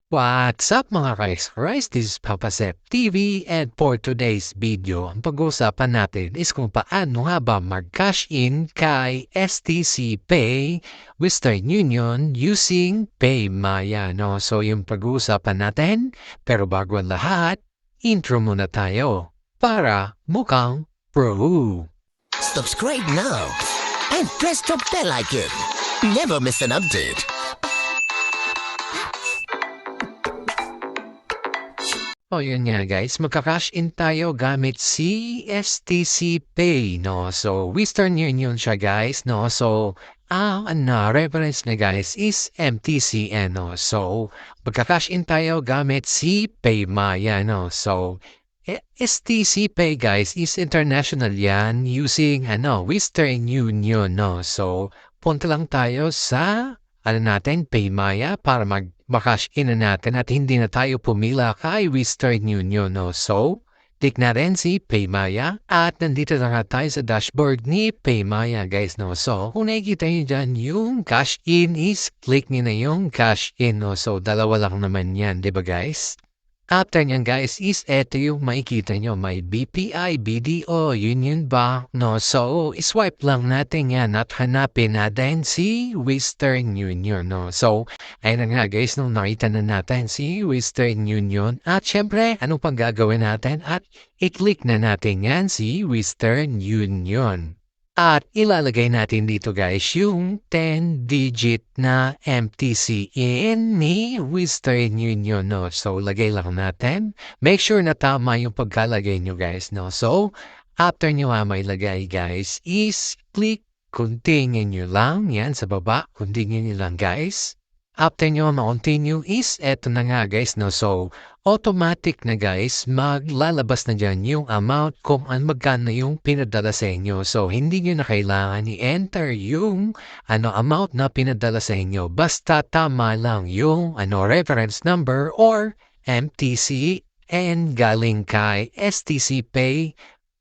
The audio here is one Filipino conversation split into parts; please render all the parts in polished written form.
What's up mga guys? This is Papa Sep TV and for today's video, ang pag-uusapan natin is kung paano nga ba mag-cash in kay STC Pay Western Union using PAYMAYA, no? So yung pag-uusapan natin, pero bago ang lahat, intro muna tayo para mukhang pro. Subscribe now and press the bell icon. Never miss an update. Oh, yun nga guys, magka-cash in tayo gamit si STC Pay, no? So, Western Union siya guys, no? So, reference na guys is MTCN, no? So, magka-cash in tayo gamit si PAYMAYA, no? So, STC Pay guys is international yan using Western Union, no? So, punta lang tayo sa natin PAYMAYA para mag-cash in na natin at hindi na tayo pumila kay Western Union, no? So, click na rin si PAYMAYA at nandito na nga tayo sa dashboard ni PAYMAYA guys, no? So, kung nakikita nyo dyan yung cash in is click nyo na yung cash in, no? So, dalawa lang naman yan, di ba guys? After nyan guys is eto yung makikita nyo, may BPI, BDO, Union Bank, no? So, swipe lang natin yan at hanapin natin si Western Union, no? So, ayun na nga guys, nung nakita na natin si Western Union at syempre, ano pang gagawin natin? At i-click na natin yan si Western Union. At ilalagay natin dito guys yung 10-digit na MTCN ni Western Union, no? So, lagay lang natin. Make sure na tama yung pagkalagay nyo guys, no? So, after nyo may lagay guys is click continue nyo lang. Yan sa baba, continue nyo lang guys. After nyo ma-continue is eto na nga guys, no? So, automatic na guys, maglalabas na dyan yung amount kung magkano yung pinadala sa inyo. So, hindi nyo na kailangan i-enter yung amount na pinadala sa inyo. Basta tama lang yung reference number or MTC and galing kay STC Pay.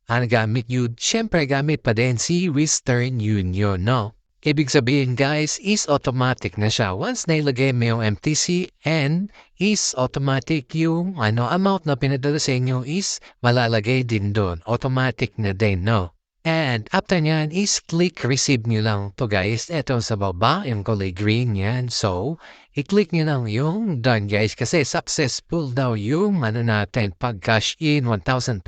Gamit yun, syempre gamit pa din si Western Union, no? Ibig sabihin guys is automatic na siya. Once nailagay mo yung MTC and is automatic yung amount na pinadala sa inyo is malalagay din doon. Automatic na din, no? And after nyan is click receive nyo lang to guys. Ito sa baba, yung kulay green yan. So, i-click nyo lang yung done guys kasi successful daw yung natin pag cash in 1,500,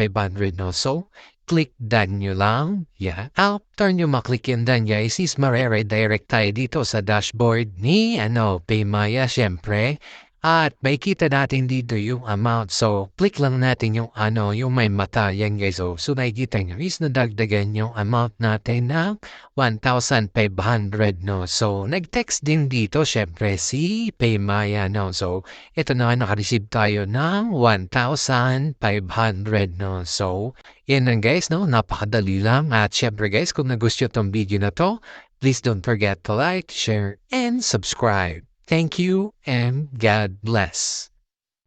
no? So, click done nyo lang. Yeah. After nyo maklik yung done guys is mare-redirect tayo dito sa dashboard ni PAYMAYA syempre. At makikita natin dito yung amount. So, click lang natin yung yung may mata yan guys. So nakikita nyo is nadagdagan yung amount natin ng 1,500, no? So, nag-text din dito syempre si PAYMAYA, no? So, ito na naka-receive tayo ng 1,500, no? So, yan lang guys, no? Napakadali lang. At syempre guys, kung nagustuhan tong video na to, please don't forget to like, share, and subscribe. Thank you and God bless.